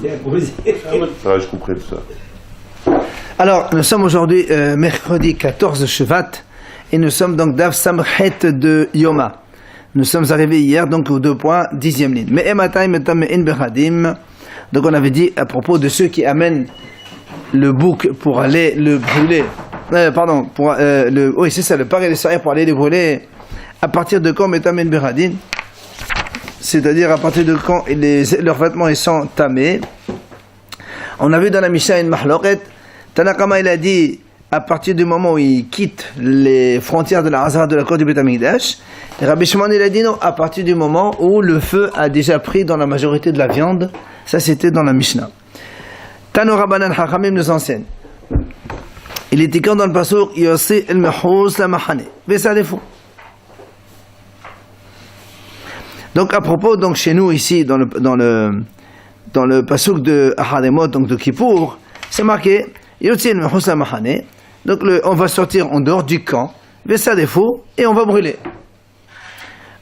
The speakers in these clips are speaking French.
Ouais, je comprends tout ça. Alors, nous sommes aujourd'hui mercredi 14 Shevat et nous sommes donc d'Av Samchet de Yoma. Nous sommes arrivés hier donc aux 2 points, 10e ligne. Mais Ematai Metam In Bechadim. Donc on avait dit à propos de ceux qui amènent le bouc pour aller le brûler. Oui c'est ça, le parc et le sarrière pour aller le brûler. À partir de quand Metam In Bechadim? C'est-à-dire à partir de quand leurs vêtements ils sont tamés. On a vu dans la Mishnah une mahloket. Tanakama il a dit à partir du moment où ils quittent les frontières de la Hazara de la cour du Beit HaMikdash. Et Rabbi Shimon il a dit non, à partir du moment où le feu a déjà pris dans la majorité de la viande. Ça c'était dans la Mishnah. Tano Rabbanan Chachamim nous enseigne. Il était quand dans le pasuk Yossi el Mechous la Mahane. Mais ça défaut. Donc à propos, donc chez nous ici dans le pasuk de Ahademot, donc de Kippour, c'est marqué Yotzi el Mechous la Mahane. Donc on va sortir en dehors du camp, mais ça défaut, et on va brûler.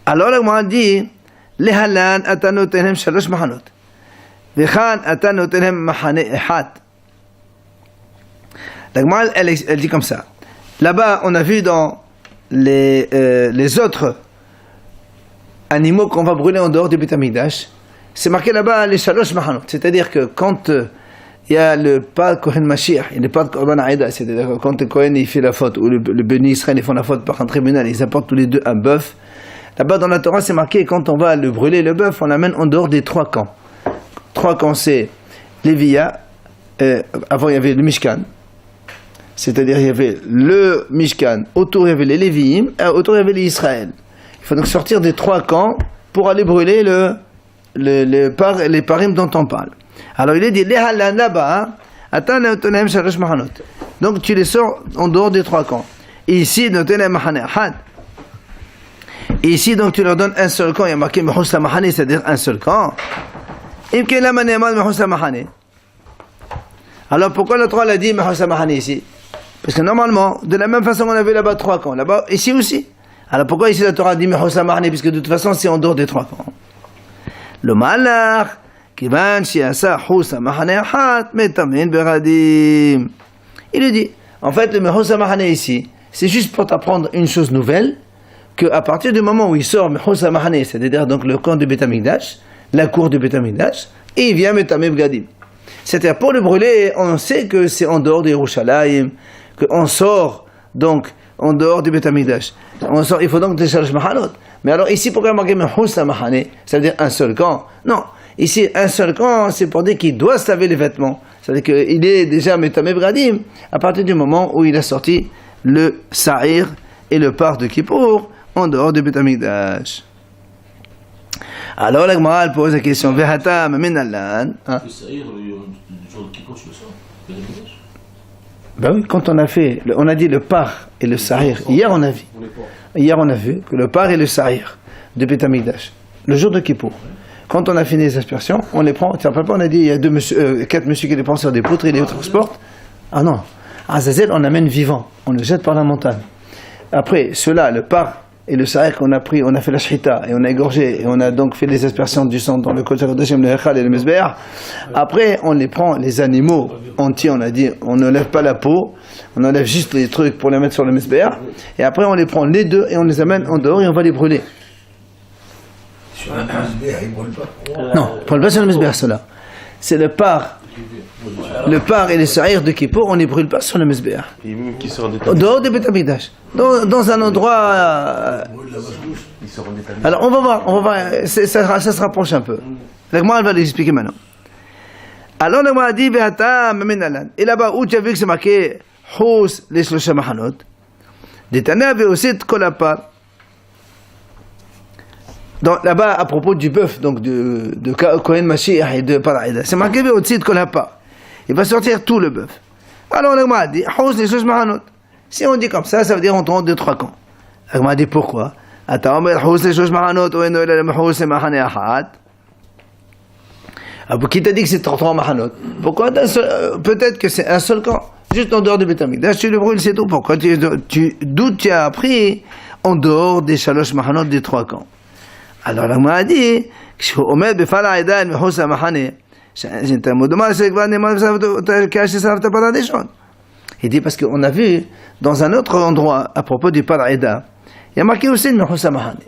Alors là, on a dit Lehalan atanotenem shalosh mahanot. Vechan atanotenem mahane echat. La Gemara, elle dit comme ça. Là-bas, on a vu dans les autres animaux qu'on va brûler en dehors du Beit HaMikdash, c'est marqué là-bas les shalosh mahanot. C'est-à-dire que quand il y a le pas Kohen Mashiach, il n'y a pas de Korban Aïda, c'est-à-dire que quand le Kohen il fait la faute, ou le Béni Israël ils font la faute par un tribunal, ils apportent tous les deux un bœuf. Là-bas dans la Torah c'est marqué, quand on va le brûler le bœuf, on l'amène en dehors des 3 camps. 3 camps c'est Lévia, avant il y avait le Mishkan, c'est-à-dire il y avait le Mishkan, autour il y avait les Léviim, autour il y avait les Israël. Il faut donc sortir des 3 camps pour aller brûler les parim dont on parle. Alors il est dit, là-bas, donc tu les sors en dehors des 3 camps. Et ici, et ici, donc tu leur donnes un seul camp. Il y a marqué Mechous Mahane, c'est-à-dire un seul camp. Alors pourquoi le 3 l'a dit Mechous Mahane ici? Parce que normalement, de la même façon qu'on avait là-bas 3 camps, là-bas, ici aussi. Alors pourquoi ici la Torah dit Mechous Mahane? Puisque de toute façon, c'est en dehors des 3 camps. Le malach. Il lui dit, en fait, le Mechous Mahane ici, c'est juste pour t'apprendre une chose nouvelle, qu'à partir du moment où il sort Mechous Mahane, c'est-à-dire donc le camp du Beit HaMikdash, la cour du Beit HaMikdash, et il vient Metameh Bgadim. C'est-à-dire pour le brûler, on sait que c'est en dehors de Yerushalayim, qu'on sort donc en dehors du Beit HaMikdash. Il faut donc des Shalosh Mahanot. Mais alors ici, pourquoi il y a marqué Mechous Mahane, c'est-à-dire un seul camp? Non. Ici, un seul camp, c'est pour dire qu'il doit se laver les vêtements. C'est-à-dire qu'il est déjà Metameh Bgadim à partir du moment où il a sorti le Sa'ir et le par de Kippour en dehors du Beit HaMikdash. Alors la Gemara pose la question Vehata Mamin Allan. Le Sa'ir, le jour de Kippour, tu le sors? Ben oui, quand on a dit le par et le Sa'ir. Hier on a vu que le par et le Sa'ir de Beit HaMikdash, le jour de Kippour. Quand on a fini les aspersions, on les prend. Tu te rappelles pas, on a dit il y a 4 messieurs qui les prennent sur des poutres et les transportent. Ah non, Azazel on amène vivant, on le jette par la montagne. Après, ceux-là, le par et le sa'ir qu'on a pris, on a fait la shrita et on a égorgé et on a donc fait les aspersions du sang dans le Kodesh HaKodashim, le Hechal et le Mezbeach. Après, on les prend, les animaux entiers, on a dit, on n'enlève pas la peau, on enlève juste les trucs pour les mettre sur le Mezbeach. Et après, on les prend les deux et on les amène en dehors et on va les brûler. Sur le Mezbeach, ils ne brûlent pas. Non, on ne brûle pas sur le Mezbeach, cela. C'est le par et les sa'ir de Kippour, on ne les brûle pas sur le Mezbeach. En dehors du Beit HaMikdash. Dans un endroit. Alors on va voir, ça se rapproche un peu. La Gemara elle va l'expliquer maintenant. Alors la Gemara dit Ve'ata Mamin Allan. Et là-bas où tu as vu que c'est marqué Hous les Shlosha Machanot, Detana Ve'osit Kol Apar. Donc là-bas, à propos du bœuf, donc de Kohen Mashiach et de Paraïda, c'est marqué au-dessus de Kolapa. Il va sortir tout le bœuf. Alors l'Agma a dit, si on dit comme ça, ça veut dire on tourne 2-3 camps. L'Agma a dit pourquoi? Qui t'a dit que c'est 33 mahanot? Pourquoi peut-être que c'est un seul camp, juste en dehors du Beit HaMikdash, tu le brûles, c'est tout. Pourquoi d'où tu as appris en dehors des Shalosh mahanot des 3 camps? Alors l'Agma a dit, Il dit parce qu'on a vu dans un autre endroit à propos du Par'eda, il y a marqué aussi le Mehousa Mahane.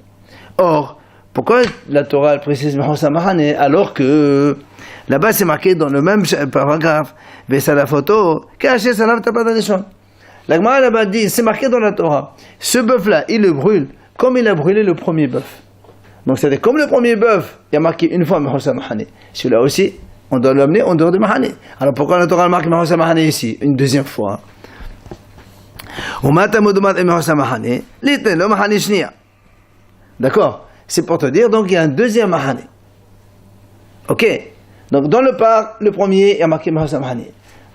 Or, pourquoi la Torah précise Mehousa Mahane alors que là-bas c'est marqué dans le même paragraphe, Vesa la photo, Kaché Salav Tapadadishon. La Gemara là-bas dit, c'est marqué dans la Torah, ce bœuf-là, il le brûle comme il a brûlé le premier bœuf. Donc c'est comme le premier bœuf, il y a marqué une fois Mehousa Mahane. Celui-là aussi, on doit l'amener en dehors de Mahane. Alors pourquoi la Torah marque Mehousa Mahane ici, une deuxième fois? D'accord? C'est pour te dire, donc il y a un deuxième Mahane. Ok? Donc dans le par, le premier, il y a marqué Mehousa Mahane.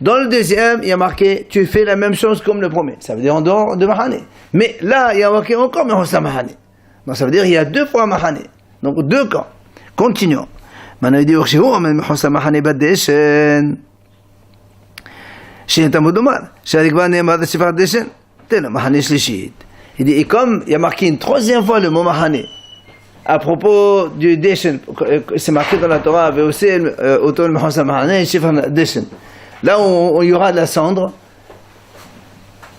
Dans le deuxième, il y a marqué, tu fais la même chose comme le premier. Ça veut dire en dehors de Mahane. Mais là, il y a marqué encore Mehousa Mahane. Donc ça veut dire il y a deux fois Mahane. Donc deux camps. Continuons. Maintenant il dit Mehousa Mahane Badeshen. Il dit, et comme il y a marqué une troisième fois le mot Mahane, à propos du Deshen, c'est marqué dans la Torah, là où il y aura de la cendre,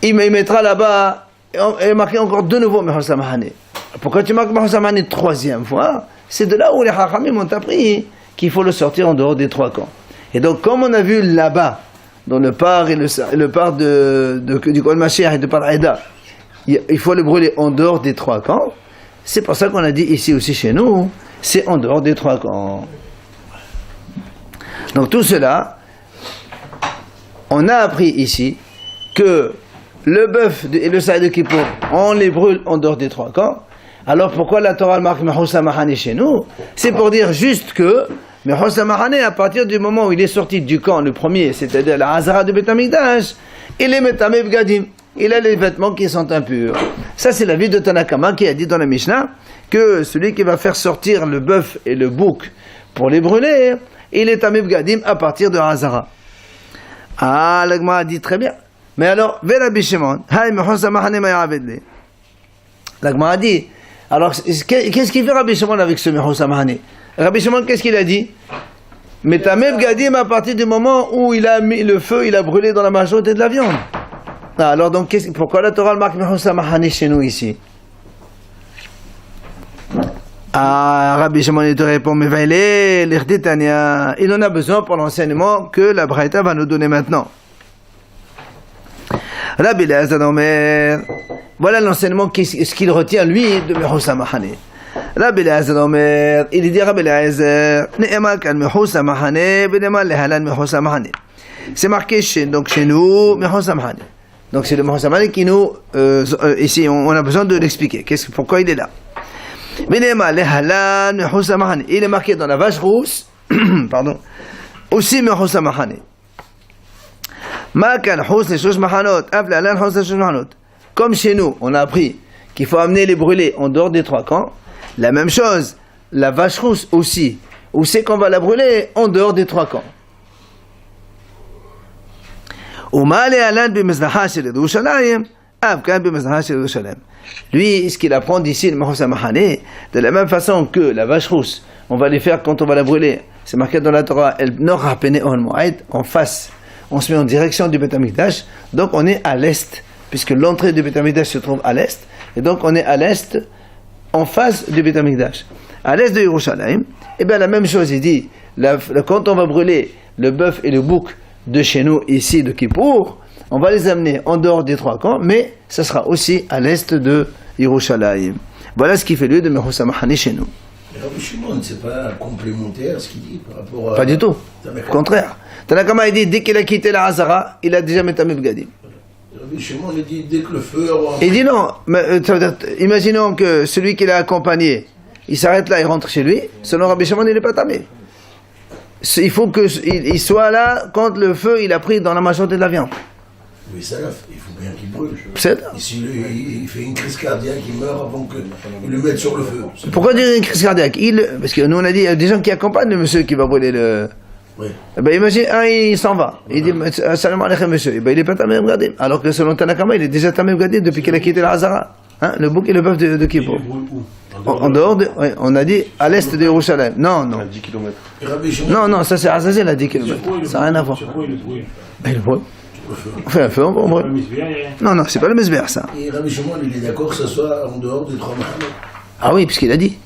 il mettra là-bas, et marqué encore de nouveau Mehousa Mahane. Pourquoi tu marques Mehousa Mahane troisième fois? C'est de là où les Chachamim ont appris qu'il faut le sortir en dehors des trois camps. Et donc, comme on a vu là-bas, dans le par et le par du Kol Mashiach et de Par'eda, il faut le brûler en dehors des trois camps. C'est pour ça qu'on a dit ici aussi chez nous, c'est en dehors des trois camps. Donc tout cela, on a appris ici que le bœuf et le saïd de Kippour, on les brûle en dehors des trois camps. Alors pourquoi la Torah marque Mehousa Mahane chez nous? C'est pour dire juste que Mehousa Mahane, à partir du moment où il est sorti du camp, le premier, c'est-à-dire la Hazara de Beth Amikdash, il est Metameh Bgadim. Il a les vêtements qui sont impurs. Ça, c'est l'avis de Tanakama qui a dit dans la Mishnah que celui qui va faire sortir le bœuf et le bouc pour les brûler, il est Tameh Bgadim à partir de Hazara. Ah, l'Agma a dit très bien. Mais alors, Rabbi Shimon, l'Agma a dit, alors, qu'est-ce qu'il fait Rabbi Shimon avec ce Mehousa Mahane? Rabbi Shimon, qu'est-ce qu'il a dit? Mais Tameh Bgadim à partir du moment où il a mis le feu, il a brûlé dans la majorité de la viande. Ah, alors donc, pourquoi la Torah marque Mehousa Mahane chez nous ici? Ah, Rabbi Shimon il te répond, mais il en a besoin pour l'enseignement que la Braïta va nous donner maintenant. Rabbi Eliezer Omer, voilà l'enseignement ce qu'il retient lui de Mehousa Mahane. Rabbi Eliezer Omer, il dit Rabbi Eliezer, Ne'ema kan Mehousa Mahane, Bene'ema lehalan Mehousa Mahane. C'est marqué chez nous Mehousa Mahane. Donc c'est le Mehousa Mahane qui nous, ici on a besoin de l'expliquer. Pourquoi il est là? Bene'ema lehalan Mehousa Mahane. Il est marqué dans la vache rousse, pardon, aussi Mehousa Mahane. Comme chez nous, on a appris qu'il faut amener les brûlés en dehors des trois camps. La même chose, la vache rousse aussi. Où c'est qu'on va la brûler? En dehors des trois camps. Lui, ce qu'il apprend d'ici, le Mehousa Mahane, de la même façon que la vache rousse, on va les faire quand on va la brûler. C'est marqué dans la Torah, en face. On se met en direction du Beth Amikdash, donc on est à l'est, puisque l'entrée du Beth Amikdash se trouve à l'est, et donc on est à l'est, en face du Beth Amikdash. À l'est de Yerushalayim, et bien la même chose, il dit, quand on va brûler le bœuf et le bouc de chez nous, ici, de Kippour, on va les amener en dehors des trois camps, mais ça sera aussi à l'est de Yerushalayim. Voilà ce qui fait lieu de Mehousa Mahane chez nous. Mais Rabbi Shimon, c'est pas complémentaire ce qu'il dit par rapport à... Pas du tout, au contraire. Tanakama il dit, dès qu'il a quitté la Hazara, il a déjà Metameh Bgadim. Rabbi Shimon il dit, dès que le feu... Il dit non, mais, imaginons que celui qui l'a accompagné, il s'arrête là, il rentre chez lui, selon Rabbi Shimon, il n'est pas tamé. Il faut qu'il soit là quand le feu, il a pris dans la majorité de la viande. Oui, ça, il faut bien qu'il brûle. Et s'il fait une crise cardiaque, il meurt avant qu'il le mette sur le feu. Pourquoi dire une crise cardiaque? Parce que nous on a dit, il y a des gens qui accompagnent le monsieur qui va brûler le... Oui. Ben imagine, il s'en va. Il dit, salam alaikum monsieur. Ben il est pas Tameh Bgadim. Alors que selon Tanakama, il est déjà Tameh Bgadim depuis qu'il a quitté la Hazara. Hein, le bouc et le bœuf de Kippour. En dehors de, ouais, on a dit à l'est de Jérusalem. Non, non. À 10 km. Et Rabbi Shimon, Non, non, ça c'est Azazel à 10 km. Ça n'a rien à voir. Sur quoi il le brûle? Mais le brûle. On fait un feu, on brûle. Non, non, c'est pas le mesber ça. et Rabbi Shimon, il est d'accord que ce soit en dehors des 3 Mahanot. Ah oui, puisqu'il a dit.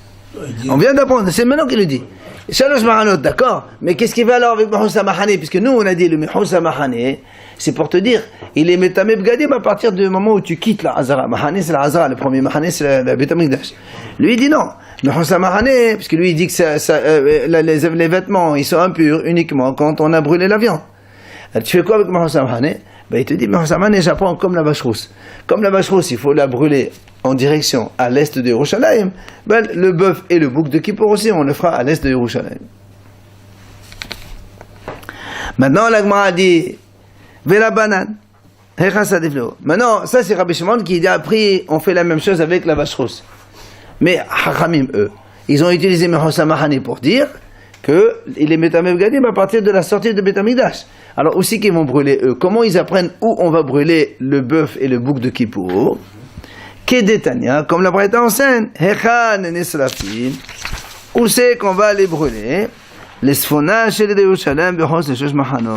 Il dit, On vient d'apprendre, c'est maintenant qu'il le dit. Shalosh Mahanot, d'accord, mais qu'est-ce qu'il va alors avec Mehousa Mahane? Puisque nous on a dit le Mehousa Mahane, c'est pour te dire, il est Metameb Gadim à partir du moment où tu quittes la Hazara. Mahane c'est la Hazara, le premier Mahane c'est la Beth Amikdash. Lui il dit non, Mehousa Mahane, puisque lui il dit que les vêtements ils sont impurs uniquement quand on a brûlé la viande. Alors, tu fais quoi avec Mehousa Mahane? Ben, il te dit, Mehousa Mahane j'apprends comme la vache rousse. Comme la vache rousse, il faut la brûler en direction à l'est de Yerushalayim, ben, le bœuf et le bouc de Kippour aussi, on le fera à l'est de Yerushalayim. Maintenant, la Gemara dit, Vela banane, maintenant, ça c'est Rabbi Shimon qui a appris, on fait la même chose avec la vache rousse. Mais Hachamim, eux, ils ont utilisé Mehousa Mahane pour dire qu'il est Metameb Gadim à partir de la sortie de Beth Amikdash. Alors aussi qu'ils vont brûler eux, comment ils apprennent où on va brûler le bœuf et le bouc de Kippour? Kedetania, comme la Braïta enseigne, Hechan Nesrafim, où c'est qu'on va les brûler? Les Sfona chez les Yerushalem, Bechos les Shosh Mahanot.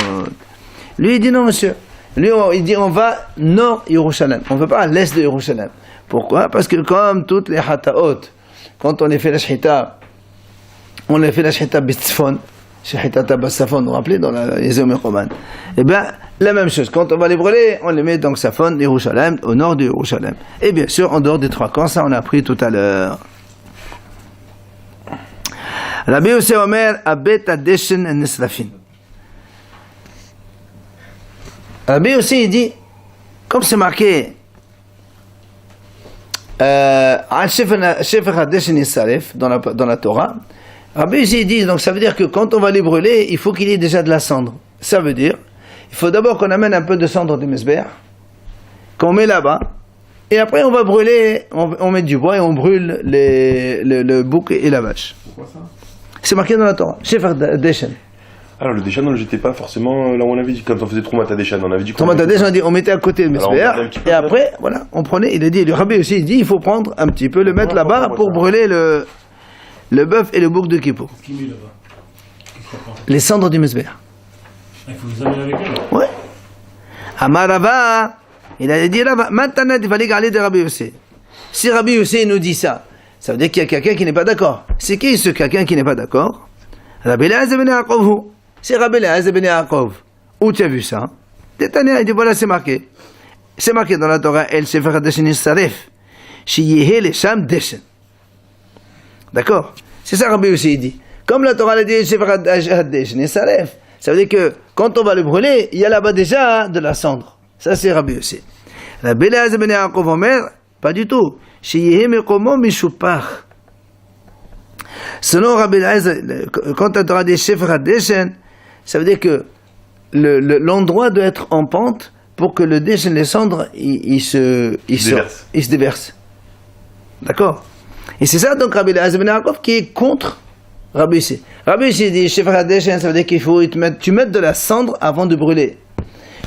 Lui il dit non monsieur. Lui il dit on va nord Yerushalem, on ne va pas à l'est de Yerushalem. Pourquoi? Parce que comme toutes les Hataot, quand on les fait la Shhita, on les fait la Shhita B'Tzfon, Shhita Tabassafon, vous vous rappelez dans la Yezom Roman. Eh bien, la même chose, quand on va les brûler, on les met dans Safon, Yerushalem, au nord de Yerushalem. Et bien sûr, en dehors des 3 camps, ça on a appris tout à l'heure. Rabbi Yosef Omer, Abet Adeshen en Nesrafin. Rabbi Yosef il dit, comme c'est marqué, Al Shefer Adeshen Yisaref, dans la Torah, Rabbi Yosef dit, donc ça veut dire que quand on va les brûler, il faut qu'il y ait déjà de la cendre. Ça veut dire, il faut d'abord qu'on amène un peu de cendre de Mesber, qu'on met là-bas, et après on va brûler, on met du bois et on brûle le bouc et la vache. Pourquoi ça? C'est marqué dans la Torah. Shefer Deshen. Alors le Deshan, on ne le jetait pas forcément là où on avait dit, quand on faisait Troumat à Deshan, on avait dit Troumat à Deshen, on mettait à côté le Alors, Mesber, on mettait un petit peu et après, voilà, on prenait, il a dit, le Rabbi aussi, il dit, il faut prendre un petit peu, le mettre là-bas pour brûler le bœuf et le bouc de Kippour. Qui met là-bas? Qui croit pas? Les cendres du Mesber. Il faut les amener avec elle. Ouais. Amarava, il a dit là-bas, maintenant il fallait garder de Rabbi Yosef. Si Rabbi Yosef nous dit ça, ça veut dire qu'il y a quelqu'un qui n'est pas d'accord. C'est qui ce quelqu'un qui n'est pas d'accord? Rabbi Eliezer ben Yaakov. C'est Rabbi Eliezer ben Yaakov. Où tu as vu ça? Détania, il dit voilà, c'est marqué. C'est marqué dans la Torah, El Sefer Deshen Yisaref. Shiyehe le Sham Deshen. D'accord? C'est ça Rabbi Yosef dit. Comme la Torah l'a dit, El Sefer Deshen Yisaref. Ça veut dire que quand on va le brûler, il y a là-bas déjà de la cendre. Ça c'est Rabbi Yosef. Rabbi Eliezer ben Yaakov Omer, pas du tout. Shiyehe mekomo mishupach. Selon Rabbi Eliezer, quand la Torah dit Shefer Deshen, ça veut dire que l'endroit doit être en pente pour que le Deshen, les cendres, il se déverse. D'accord? Et c'est ça donc Rabbi Eliezer ben Yaakov qui est contre Rabbi Yosef. Rabbi Yosef dit Shefer Deshen, ça veut dire qu'il faut tu mettes de la cendre avant de brûler.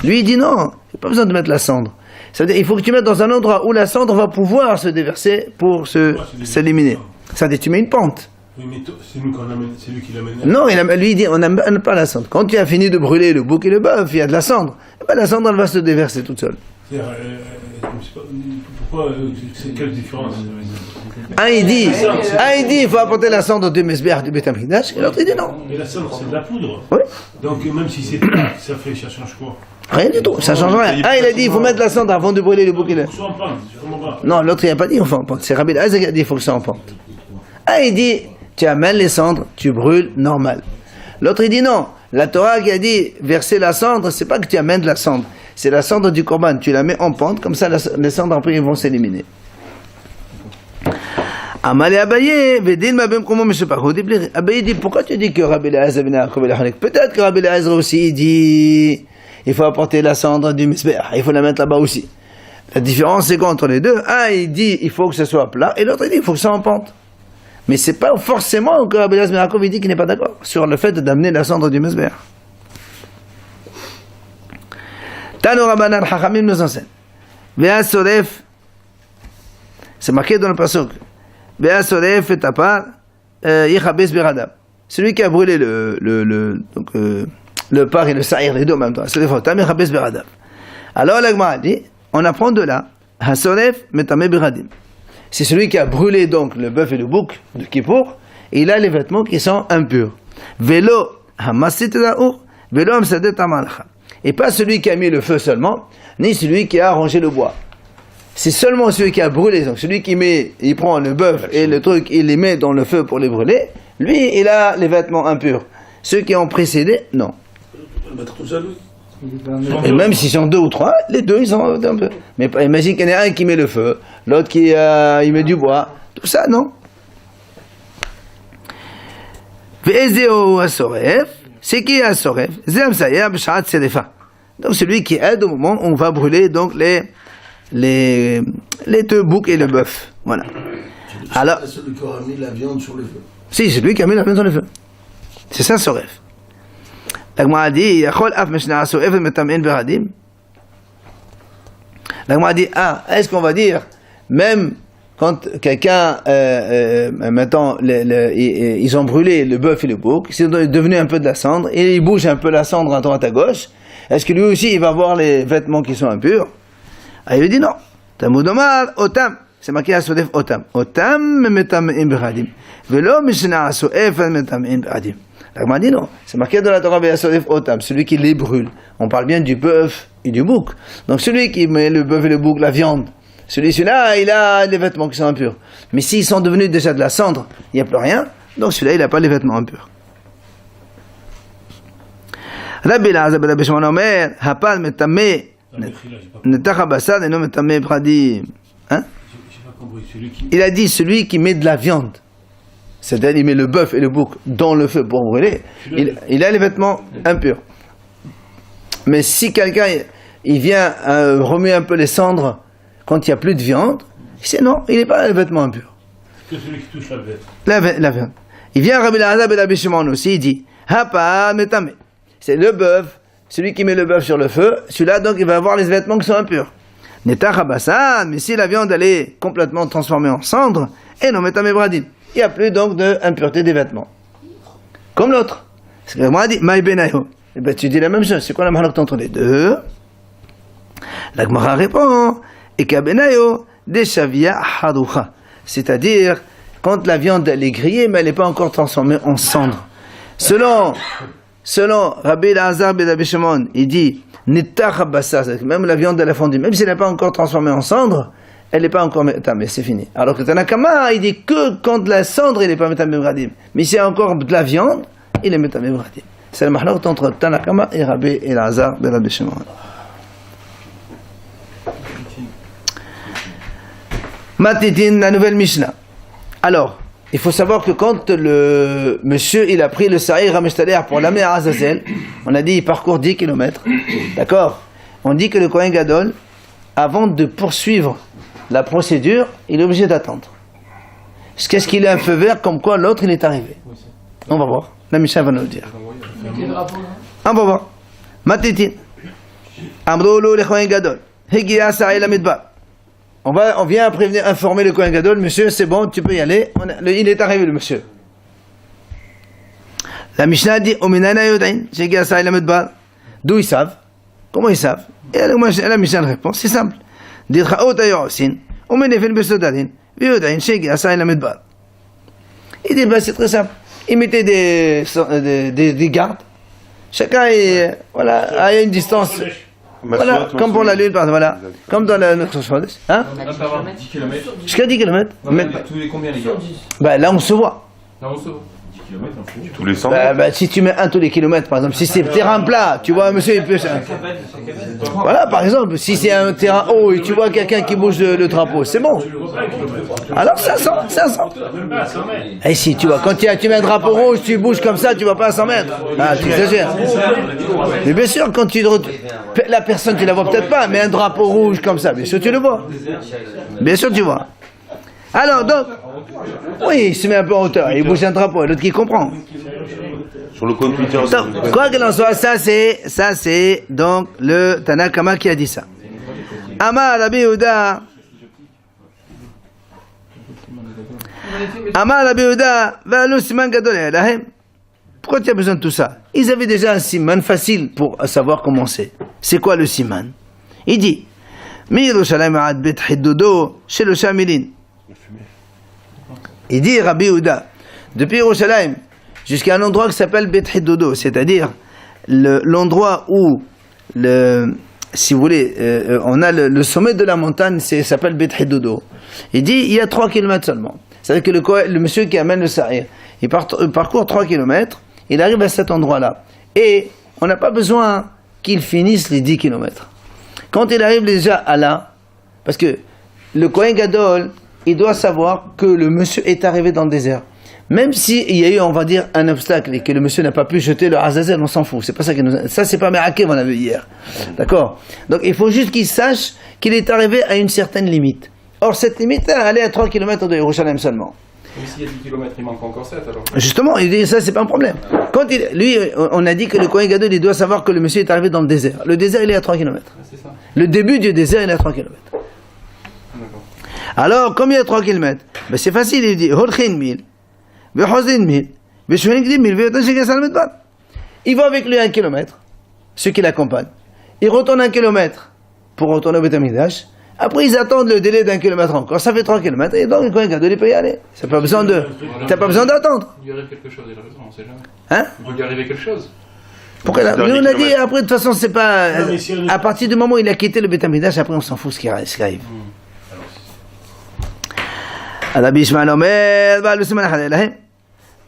Lui il dit non, il n'y a pas besoin de mettre la cendre. Ça veut dire qu'il faut que tu mettes dans un endroit où la cendre va pouvoir se déverser pour s'éliminer. Ça veut dire que tu mets une pente. Oui, mais c'est nous qu'on amène, c'est lui qui l'amène. Non, lui il dit on n'amène pas la cendre. Quand tu as fini de brûler le bouc et le bœuf, il y a de la cendre. Et ben, la cendre elle va se déverser toute seule. Je sais pas, pourquoi, c'est quelle différence? Il dit il faut apporter la cendre de Mesber du Beth Amikdash, et l'autre il dit non. Mais la cendre c'est de la poudre. Oui. Donc même si c'est plat, ça change quoi? Rien du tout, ça change rien. Il a dit il faut mettre la cendre avant de brûler le bouc et le... Il faut que ce soit en pente, je comprends pas. Non, l'autre il n'a pas dit il faut en pente. C'est Rabbi Eliezer qui a dit il faut que ça en pente. Il dit tu amènes les cendres, tu brûles normal. L'autre il dit non. La Torah qui a dit verser la cendre, c'est pas que tu amènes de la cendre, c'est la cendre du korban. Tu la mets en pente, comme ça les cendres après ils vont s'éliminer. Amalé Abaye, Vedin Mabem Komo Meshepachot. Abaye dit pourquoi tu dis que Rabbi Eliezer ben Yaakov el Hanek? Peut-être que Rabbi Eliezer aussi dit il faut apporter la cendre du Mesber, il faut la mettre là-bas aussi. La différence c'est qu'entre les deux, il dit il faut que ce soit plat, et l'autre il dit il faut que ce soit en pente. Mais c'est pas forcément que Rabbi Eliezer ben Yaakov dit qu'il n'est pas d'accord sur le fait d'amener la cendre du Mesber. Tano Rabbanan Chachamim nous enseigne. Vea Soref, c'est marqué dans le pasuk. Be'asoref et tapar, yichabes beradam. Celui qui a brûlé le par et le sa'ir, les deux en même temps. Asoref otam, yichabes beradam. Alors la Gemara dit, on apprend de là, hasoref metame beradim. C'est celui qui a brûlé donc le bœuf et le bouc de Kippour, et il a les vêtements qui sont impurs. Velo hamasit la'ur, velo hamsadet amalacha. Et pas celui qui a mis le feu seulement, ni celui qui a rangé le bois. C'est seulement celui qui a brûlé, donc celui qui met, il prend le bœuf et le truc, il les met dans le feu pour les brûler, lui, il a les vêtements impurs. Ceux qui ont précédé, non. Le mettre tout seul, oui. Et même s'ils sont deux ou trois, les deux, ils sont impurs. Mais imagine qu'il y en a un qui met le feu, l'autre qui il met du bois, tout ça, non. C'est qui Asoref? Donc celui qui aide au moment où on va brûler donc les deux boucs et le bœuf. Voilà. Alors, C'est celui qui aura mis la viande sur le feu. si, c'est lui qui a mis la viande sur le feu. C'est ça Soref. La Gemara dit, Yachol af meshna Asoref metam'en beradim. La Gemara dit, est-ce qu'on va dire, même quand quelqu'un, maintenant, ils ont brûlé le bœuf et le bouc, c'est devenu un peu de la cendre, et il bouge un peu la cendre à droite à gauche, est-ce que lui aussi il va voir les vêtements qui sont impurs? Ah, il lui dit non. Tamudomar, otam. C'est marqué à Sodef otam. Otam metam'en beradim. Velo mishna Asoref metam'en beradim. La Gemara dit non. C'est marqué dans la Torah à Sodef otam, celui qui les brûle. On parle bien du bœuf et du bouc. Donc celui qui met le bœuf et le bouc, la viande, celui-là, il a les vêtements qui sont impurs. Mais s'ils sont devenus déjà de la cendre, il n'y a plus rien, donc celui-là, il n'a pas les vêtements impurs. Rabbi Elazar ben Rabbi Shimon Omer, Hapal metame netacha basar eno metame bradim. Hein? J'ai pas compris. Celui qui. Il a dit celui qui met de la viande, c'est-à-dire il met le bœuf et le bouc dans le feu pour brûler, il a les vêtements impurs. Mais si quelqu'un il vient remuer un peu les cendres quand il n'y a plus de viande, c'est non, il n'est pas les vêtements impurs. Que celui qui touche la bête. La viande. Il vient à Rabbi Elazar ben Rabbi Shimon aussi, il dit Hapa metame. C'est le bœuf, celui qui met le bœuf sur le feu, celui-là donc il va avoir les vêtements qui sont impurs. Neta Chabassan, mais si la viande elle est complètement transformée en cendre, et non metame bradim. Il n'y a plus donc d'impureté des vêtements. Comme l'autre. Parce que moi dit Maï benayo. Eh bien tu dis la même chose, c'est quoi la marque entre les deux? La Gemara répond et qu'abenayo deshavia harucha. C'est-à-dire, quand la viande elle est grillée, mais elle n'est pas encore transformée en cendre. Selon Rabbi Elazar ben Rabbi Shimon, il dit Nitach bassa, même la viande elle a fondu, même si elle n'est pas encore transformée en cendre, elle n'est pas encore mais c'est fini. Alors que Tanakama, il dit que quand la cendre, il n'est pas metame bradim. Mais s'il y a encore de la viande, il est metame bradim. C'est le mahlok entre Tanakama et Rabbi Elazar ben Rabbi Shimon. Matitin, la nouvelle Mishnah. Alors, il faut savoir que quand le monsieur il a pris le sa'ir Rameshtaler pour l'amener à Azazel, on a dit il parcourt 10 km. D'accord? On dit que le Kohen Gadol, avant de poursuivre la procédure, il est obligé d'attendre. Qu'est-ce qu'il a un feu vert comme quoi l'autre il est arrivé? On va voir. La Mishnah va nous le dire. On va voir. Matitin. Amrolo le Kohen Gadol. Hegia sa'ir la midbar. On vient à prévenir, informer le Kohen Gadol, monsieur, c'est bon, tu peux y aller. Il est arrivé, le monsieur. La Mishnah dit, d'où ils savent? Comment ils savent? Et la Mishnah répond, c'est simple. Il dit, ben, c'est très simple. Ils mettaient des gardes. Chacun est, voilà, à une distance. Voilà, comme pour la lune, voilà. Comme dans notre chose. Hein? 10 km. Jusqu'à 10 km. Mais tous les combien les gars? Bah là on se voit. Là on se voit. 10 km en fou. Tous les 100 Bah, si tu mets un tous les kilomètres, par exemple, si c'est terrain plat, tu vois, monsieur, il peut. Voilà, par exemple, si c'est un terrain haut et tu vois quelqu'un qui bouge le drapeau, c'est bon. Alors 500. Et si, tu vois, quand tu mets un drapeau rouge, tu bouges comme ça, tu vas pas à 100 mètres. Ah, tu exagères. Mais bien sûr, quand la personne, tu la vois peut-être pas, mais un drapeau rouge comme ça, bien sûr, tu le vois. Bien sûr, tu vois. Alors, donc, oui, il se met un peu en hauteur, il bouge un drapeau, l'autre qui comprend. Sur le compte Twitter. Donc, quoi qu'il en soit, ça c'est donc le Tanakama qui a dit ça. Amar Rabbi Yehuda, Amar Rabbi Yehuda, Ve'alu siman gadol lahem. Pourquoi tu as besoin de tout ça? Ils avaient déjà un siman facile pour savoir comment c'est. C'est quoi le siman? Il dit, Mi Yerushalayim ad bet hiddodo chez le Shamilin. Il dit Rabbi Yehuda, depuis Yerushalayim jusqu'à un endroit qui s'appelle Bet Hiddodo, c'est-à-dire l'endroit où, si vous voulez, on a le sommet de la montagne, ça s'appelle Bet Hiddodo. Il dit, il y a 3 km seulement. C'est-à-dire que le monsieur qui amène le sa'ir, il parcourt 3 km, il arrive à cet endroit-là. Et on n'a pas besoin qu'il finisse les 10 km. Quand il arrive déjà à là, parce que le Kohen Gadol, il doit savoir que le monsieur est arrivé dans le désert. Même s'il y a eu, on va dire, un obstacle et que le monsieur n'a pas pu jeter le Azazel, on s'en fout. C'est pas ça qui nous... Ça, c'est pas Merakev, on a vu hier. D'accord? Donc, il faut juste qu'il sache qu'il est arrivé à une certaine limite. Or, cette limite, elle est à 3 km de Yerushalayim seulement. Mais s'il y a 10 km, il manque encore 7 alors. Justement, il dit ça, c'est pas un problème. Quand lui, on a dit que le Kohen Gadol, il doit savoir que le monsieur est arrivé dans le désert. Le désert, il est à 3 km. C'est ça. Le début du désert, il est à 3 km. D'accord. Alors, comme il y a 3 km, ben c'est facile, il dit, Holchin mil, Behozin mil, Beshvenik mil, il va avec lui 1 km, ceux qui l'accompagnent. Il retourne 1 km pour retourner au Beth Amikdash. Après, ils attendent le délai d'1 km encore. Ça fait 3 km. Et donc, le Kohen Gadol, il peut y aller. T'as pas besoin d'attendre. Il lui arrive quelque chose, il a raison, on sait jamais. Hein? Il peut lui arriver quelque chose. Pourquoi là? Nous, on a dit, après, de toute façon, c'est pas. Non, mais si on est- À partir du moment où il a quitté le Beth Amikdash, après, on s'en fout ce qui arrive. Rabbi Ishmael Omer, bah, le siman achad.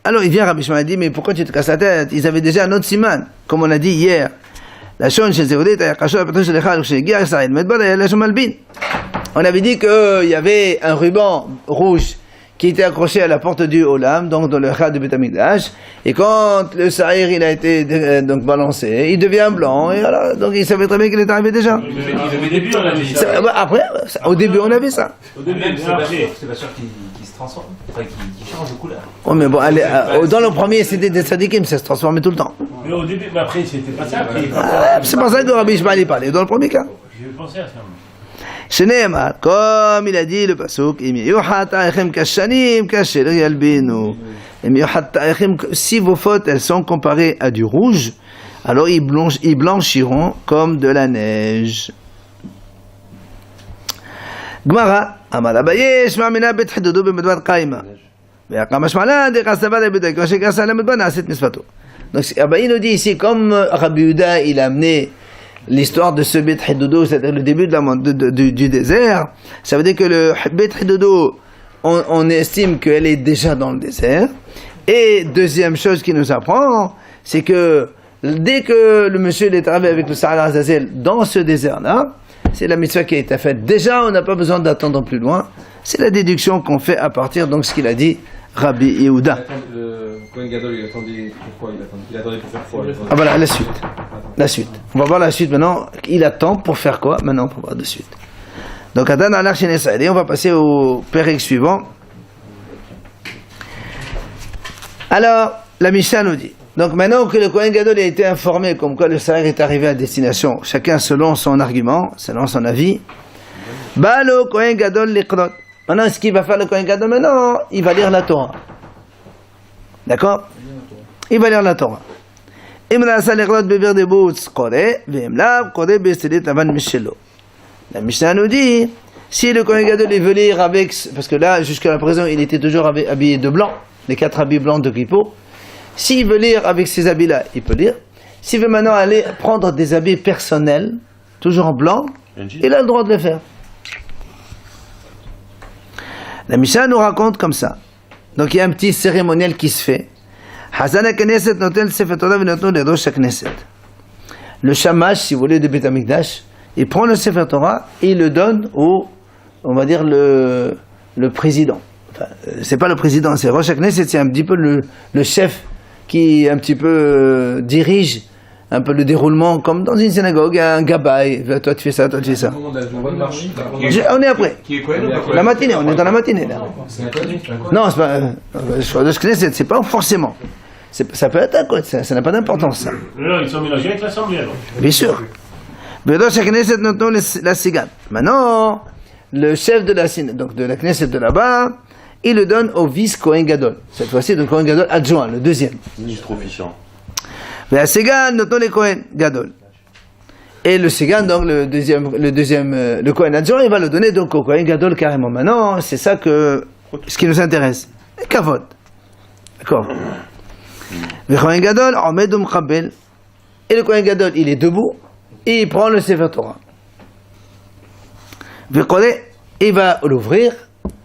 Alors, il vient, Rabbi Ishmael, il dit, mais pourquoi tu te casses la tête? Ils avaient déjà un autre siman, comme on a dit hier. La shon chez Zéhodit, on avait dit qu'il y avait un ruban rouge qui était accroché à la porte du Olam, donc dans le Chad de Beth Amikdash, et quand le Sa'ir il a été donc balancé, il devient blanc, et voilà, donc il savait très bien qu'il est arrivé déjà. Au début, on avait dit ça. Après, au début, on avait ça. Au début, Même, c'est pas après. sûr, c'est pas sûr qu'il se transforme, enfin qu'il change de couleur. Oh, mais bon, allez, dans le premier, c'était des sadikim, ça se transformait tout le temps. Mais au début, mais après, c'était pas ça. Après, C'est pour ça que Rabbi Ishmael y parlait, dans le premier cas. j'ai pensé à ça. Sheneemar, comme il a dit le pasuk, si vos fautes elles sont comparées à du rouge, alors ils blanchiront comme de la neige. Gemara, Amar Abaye, Shema mina bet hidudu b'medvad qaima. Ve'akam shmala de'chasava le'bedek, ve'shekasa le'medvad na'aset misfato. Donc Abaye nous dit ici, comme Rabbi Yehuda il a amené l'histoire de ce Bet Hidodo, c'est-à-dire le début du désert, ça veut dire que le Bet Hidodo, on estime qu'elle est déjà dans le désert. Et deuxième chose qui nous apprend, c'est que dès que le monsieur est arrivé avec le Sa'ar Azazel dans ce désert-là, c'est la mitzvah qui a été faite. Déjà, on n'a pas besoin d'attendre plus loin. C'est la déduction qu'on fait à partir de ce qu'il a dit Rabbi Yehuda. Kohen Gadol, il attendait pourquoi? Il attendait pour faire quoi? Ah voilà, la suite. La suite. On va voir la suite maintenant. Il attend pour faire quoi? Maintenant, on va voir de suite. Donc, Adam Alach Shenesraeli, on va passer au pérec suivant. Alors, la Mishnah nous dit. Donc, maintenant que le Kohen Gadol a été informé comme quoi le Sa'ir est arrivé à destination, chacun selon son argument, selon son avis, bah le Kohen Gadol liqrot. Maintenant, ce qu'il va faire le Kohen Gadol maintenant, il va lire la Torah. D'accord? Il va lire la Torah. La Mishnah nous dit, si le Kohen Gadol veut lire avec, parce que là, jusqu'à présent, il était toujours habillé de blanc, les 4 habits blancs de Kippo. S'il veut lire avec ces habits-là, il peut lire. S'il veut maintenant aller prendre des habits personnels, toujours en blanc, il a le droit de le faire. La Mishnah nous raconte comme ça. Donc il y a un petit cérémoniel qui se fait. Le shamash, si vous voulez, de Beth Amikdash, il prend le Sefer Torah et il le donne au, on va dire, le président. Enfin, c'est pas le président, c'est Rosh HaKnesset, c'est un petit peu le chef qui un petit peu dirige un peu le déroulement, comme dans une synagogue, un gabay, toi tu fais ça, toi tu fais ça. On est après. La matinée, on est dans la matinée là. Non, c'est pas. Rosh HaKnesset, c'est pas forcément. Ça peut être un code, ça n'a pas d'importance ça. Non, ils sont mélangés avec l'Assemblée alors. Bien sûr. Rosh HaKnesset notamment la Sigat. Maintenant, le chef de la Knesset de là-bas, il le donne au vice Kohen Gadol. Cette fois-ci, le Kohen Gadol adjoint, le deuxième. Ministre officiant. Segan, notons les Kohen Gadol. Et le Segan, donc le Kohen adjoint, il va le donner donc au Kohen Gadol carrément. Maintenant, c'est ça ce qui nous intéresse. Kavod. D'accord. Le Kohen Gadol, Omed Umkhabel. Et le Kohen Gadol, il est debout, et il prend le Sefer Torah. Il va l'ouvrir,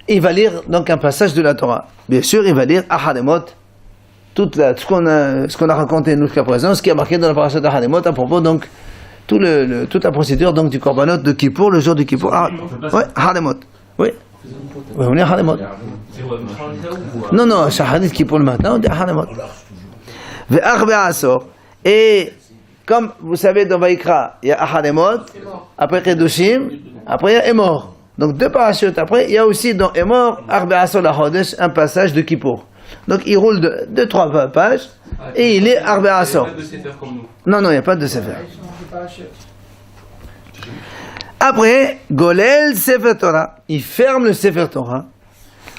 il va lire donc un passage de la Torah. Bien sûr, il va lire Ahalemot, ce qu'on a raconté nous jusqu'à présent, ce qui a marqué dans la parasha d'Ahalemot à propos donc toute la procédure donc du korbanot de Kippour, le jour de Kippour. Oui, Ahalemot. Oui. Oui, on est Ahalemot. Non, Shahadit Kippour le matin, on dit Ahalemot. Et comme vous savez dans Vaïkra, il y a Ahalemot, après Kedushim, après il y a Emor. Donc deux parachutes après, il y a aussi dans Emor, Arbe'asor la Chodesh, un passage de Kippour. Donc il roule de 3 pages et il est Arbe'asor. Non, il n'y a pas de Sefer. Après, Golel Sefer Torah, il ferme le Sefer Torah.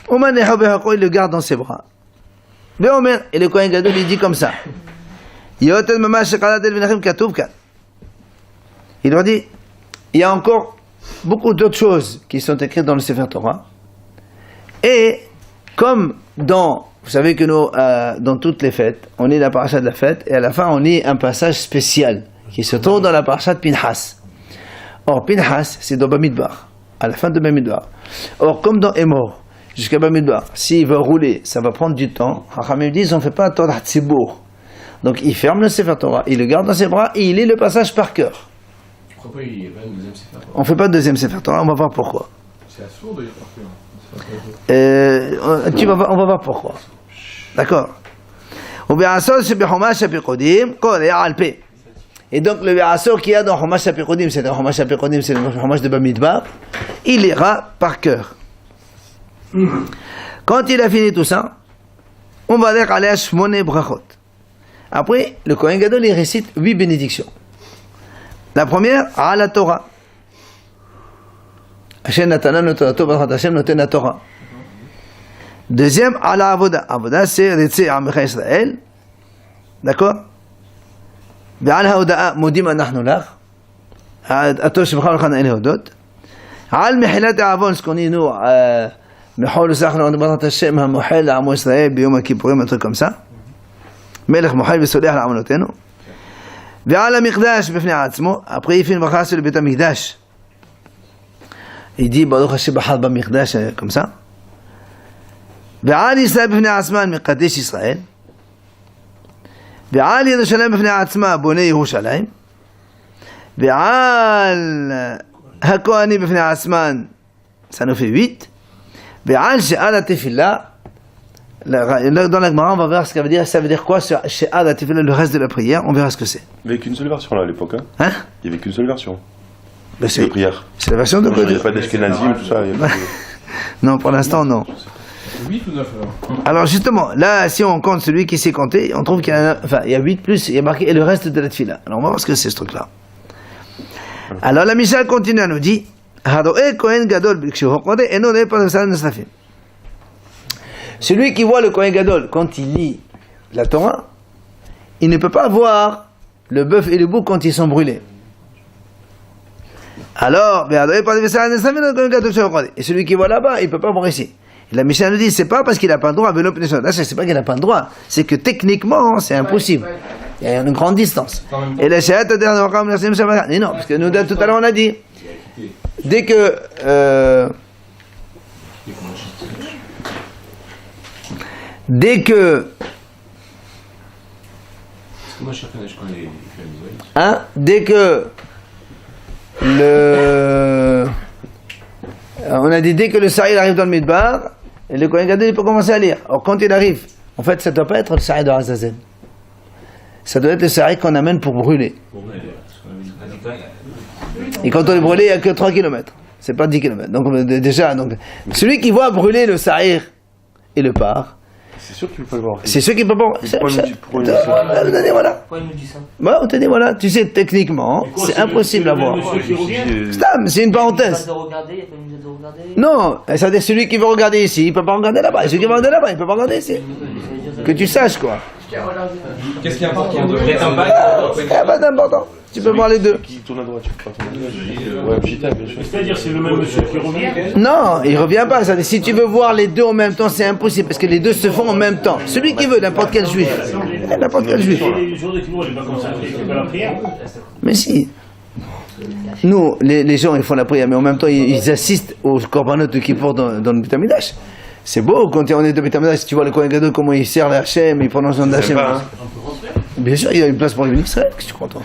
Oman Nehabe'hako, il le garde dans ses bras. Ve'omer, et le Kohen Gadol, il dit comme ça. Il leur dit, il y a encore beaucoup d'autres choses qui sont écrites dans le Sefer Torah. Et comme vous savez que nous, dans toutes les fêtes, on lit la paracha de la fête, et à la fin on lit un passage spécial qui se trouve dans la paracha de Pinhas. Or, Pinhas, c'est dans Bamidbar, à la fin de Bamidbar. Or, comme dans Emor, jusqu'à Bamidbar, s'il veut rouler, ça va prendre du temps. Chachamim disent, on ne fait pas Torah Tzibour. Donc il ferme le Sefer Torah, il le garde dans ses bras et il lit le passage par cœur. Pourquoi il n'y a pas une deuxième Sefer Torah? On ne fait pas de deuxième Sefer Torah, on va voir pourquoi. C'est assourd de lire par cœur. On va voir pourquoi. D'accord. Et donc le Be'asor qu'il y a dans Chumash HaPekodim, c'est le Chumash HaPekodim, c'est le Chumash de Bamidbar, il lira par cœur. Quand il a fini tout ça, on va lire Alea Shmone Brachot. Après, le Kohen Gadol, il récite 8 bénédictions. La première, à la Torah. Hashem Natana Notorato B'Rachat Hashem Noten la Torah. Deuxième, à la Avoda. Avoda, c'est Retzeh Amecha Israël. D'accord? Ve'al ha'oda'a modim anachnu lach. Ato shebcha l'chan el hodot. Al mechilat ha'avon, ce qu'on dit nous, mechol usachnu B'Rachat Hashem ha'mochel ha'amo Israël b'yom ha'kippurim, un truc comme ça. מלך מוחל וסולח לעוונותינו. ועל המקדש בפני עצמו, après il fait une bracha sur le בית המקדש. Il dit ברוך השם בחר במקדש, comme ça. ועל ישראל בפני עצמן מקדש ישראל. ועל ירושלים בפני עצמה בונה ירושלים. ועל הכהנים בפני עצמן, ça nous fait 8. ועל שאר התפילה, dans la Gemara, on va voir ce que ça veut dire quoi, le reste de la prière, on verra ce que c'est. Il n'y avait qu'une seule version là à l'époque. Hein? Il n'y avait qu'une seule version. Ben de prière. C'est la version de Il n'y avait pas d'Ashkenazim, tout ça. Non, pour l'instant, non. 8 ou 9 alors? Alors justement, là, si on compte celui qui sait compter, on trouve qu'il y a, il y a 8 plus, il y a marqué et le reste de la tefila. Alors on va voir ce que c'est ce truc-là. Alors la Mishnah continue à nous dire, Kohen Gadol, celui qui voit le Kohen Gadol quand il lit la Torah, il ne peut pas voir le bœuf et le bouc quand ils sont brûlés. Alors, et celui qui voit là-bas, il ne peut pas voir ici. Et la Mishnah nous dit, c'est pas parce qu'il n'a pas le droit, c'est pas qu'il n'a pas le droit, c'est que techniquement, c'est impossible. Il y a une grande distance. Et la Shayat, non, parce que nous, tout à l'heure, on a dit, dès que Moi, je connais les hein, dès que on a dit dès que le Sahil arrive dans le Midbar, le Kohen Gadol il peut commencer à lire. Alors quand il arrive, en fait ça ne doit pas être le Sahil de Azazel. Ça doit être le Sahil qu'on amène pour brûler. Et quand on est brûlé, il n'y a que 3 km. C'est pas 10 km. Donc déjà, celui qui voit brûler le Sahir et le part, C'est sûr qu'il ne peut pas le voir. C'est ceux qui peuvent pas. Pourquoi il nous dit- pourquoi il nous dit ça On te dit voilà. Pourquoi il nous dit ça? Bon, on te dit voilà. Tu sais, techniquement, Et quoi, c'est le- impossible le à même voir. monsieur qui revient Stam, c'est une Il n'y a parenthèse. pas de regarder, il n'y a pas une mise de regarder. Non, ça veut dire celui qui veut regarder ici, il peut pas regarder là-bas. Et celui qui veut regarder là-bas, il peut pas regarder ici. Que tu saches quoi. Qu'est-ce qui est important de Peut-être un bac. Eh ben, c'est important. Tu peux voir les deux. Qui tourne à droite, tu peux pas tourner à gauche. Ouais, Pchita, bien sûr. C'est-à-dire c'est le même monsieur qui revient. Non, il revient pas. Ça veut dire, si tu veux voir les deux en même temps, c'est impossible parce que les deux se font en même temps. Celui qui veut, n'importe quel juif. N'importe quel juif. Les jours de Kippour, il n'est pas concentré, il fait pas la prière. Mais si. Nous, les gens, ils font la prière, mais en même temps, ils assistent aux corbanotes de Kippour dans le Beth Amikdash. C'est beau quand on est de Beth Amikdash, tu vois le Kohen Gadol, comment il sert la Hachem, il prononce le nom d'Hachem. Sympa, hein. Bien sûr, il y a une place pour les bénis Israël, qu'est-ce que tu crois, toi?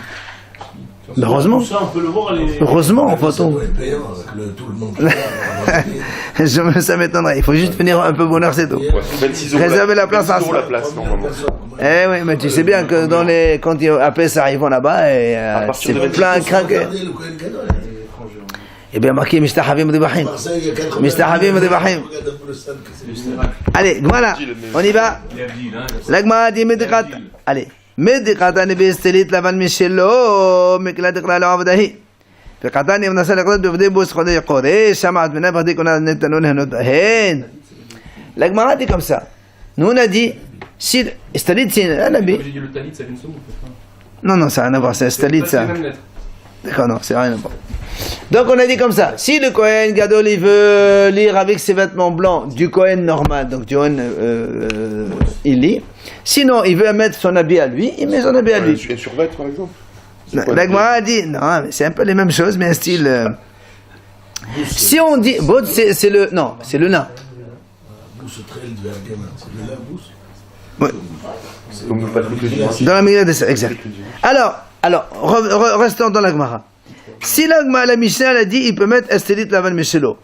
Ben, heureusement. Tout ça, on peut le voir. Heureusement, Ça Fatou. doit être payant avec tout le monde. Ça m'étonnerait. Il faut juste venir un peu bonheur, c'est tout. Ouais, 26 euros. Réservez la place à 26 euros ça. la place, normalement. Eh oui, mais tu sais bien que dans les, quand après ça arrive là-bas, et partir c'est de 26 plein à craquer. Regardez le Kohen Gadol. Eh bien, marqué Mishtahavim Debahim. Marseille, il y a 80. Mishtahavim Debahim. Regarde un peu le stade que c'est. Allez, voilà, on y va. L'agma dit Medikat. Allez. Medikat ne bestelit lavan Michelo, Mikla Dekla lo Avdahi. فقطان ابن سال قد بفدي بوس خدي قوري سمعت من بفدي كنا نتنون هنود هين l'agma dit comme ça. Nous on a dit si Stalit c'est un nabi. J'ai dit le talit, ça vient de ce mot. Non, ça n'a rien à voir, c'est Stalit C'est ça. les mêmes lettres. D'accord, non, c'est rien à voir. Donc on a dit comme ça, si le Kohen Gadol il veut lire avec ses vêtements blancs du Kohen normal, donc du Kohen il lit, sinon il veut mettre son habit à lui, il met son habit à lui. Un survêt, par exemple. L'agma a dit, non, mais c'est un peu les mêmes choses, mais un style... Si on dit, Bod c'est le, non, c'est le nain. Bousse très de Vergama. C'est de la bousse. Ouais. Donc, pas de truc que je dis. Dans la milieu de ça, exact. Alors, restons dans l'agmara. Si l'agma, la Mishnah, elle a dit, il peut mettre Estelit Lavan Meshelo.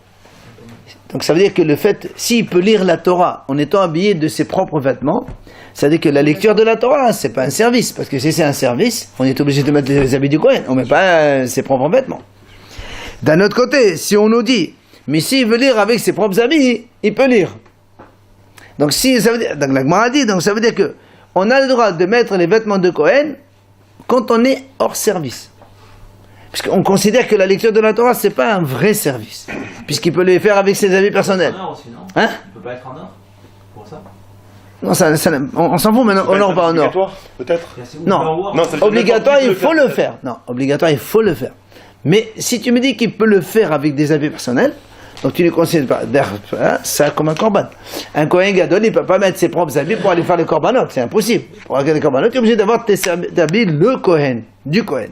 Donc ça veut dire que le fait, s'il peut lire la Torah en étant habillé de ses propres vêtements, ça veut dire que la lecture de la Torah, c'est pas un service. Parce que si c'est un service, on est obligé de mettre les habits du Kohen. On met pas ses propres vêtements. D'un autre côté, si on nous dit, mais s'il veut lire avec ses propres habits, il peut lire. Donc si ça veut dire, donc l'agma a dit, donc ça veut dire que on a le droit de mettre les vêtements de Kohen quand on est hors service. Parce qu'on considère que la lecture de la Torah, c'est pas un vrai service. Puisqu'il peut les faire avec ses habits personnels. En or aussi, non? Hein? Il peut pas être en or pour ça? Non, on s'en fout maintenant, en or, pas en or. Obligatoire, peut-être. Non, Non, ça veut dire obligatoire, n'importe qui il peut faut faire. le faire. Non, obligatoire, il faut le faire. Mais si tu me dis qu'il peut le faire avec des habits personnels, donc tu ne considères pas ça comme un korban. Un Kohen Gadol, il ne peut pas mettre ses propres habits pour aller faire les korbanot, c'est impossible. Pour regarder les korbanot, tu es obligé d'avoir tes habits, le Kohen, du Kohen.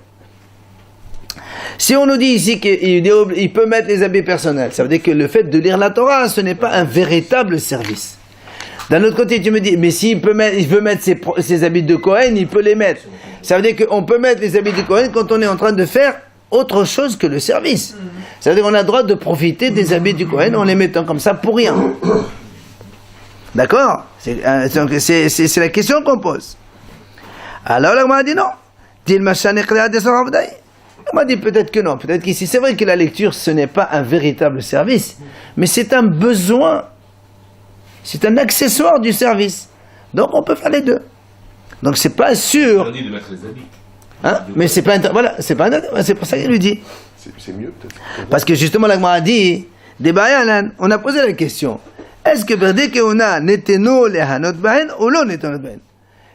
Si on nous dit ici qu'il peut mettre les habits personnels, ça veut dire que le fait de lire la Torah, ce n'est pas un véritable service. D'un autre côté, tu me dis, mais s'il peut mettre, il veut mettre ses habits de Kohen, il peut les mettre. Ça veut dire qu'on peut mettre les habits de Kohen quand on est en train de faire autre chose que le service. Ça veut dire qu'on a le droit de profiter des habits du Kohen en les mettant comme ça pour rien. D'accord? C'est la question qu'on pose. Alors, là, on m'a dit non. Dit on m'a dit peut-être que non. Peut-être qu'ici, c'est vrai que la lecture, ce n'est pas un véritable service, mais c'est un besoin. C'est un accessoire du service. Donc, on peut faire les deux. Donc, c'est pas sûr. On dit de mettre les habits. Hein? Mais c'est pas voilà, c'est pas c'est pour ça qu'il lui dit. C'est mieux, peut-être. Parce que justement, l'agma a dit, on a posé la question. Est-ce que Berdé on a neteno lehanot bahen ou lo neteno bahen?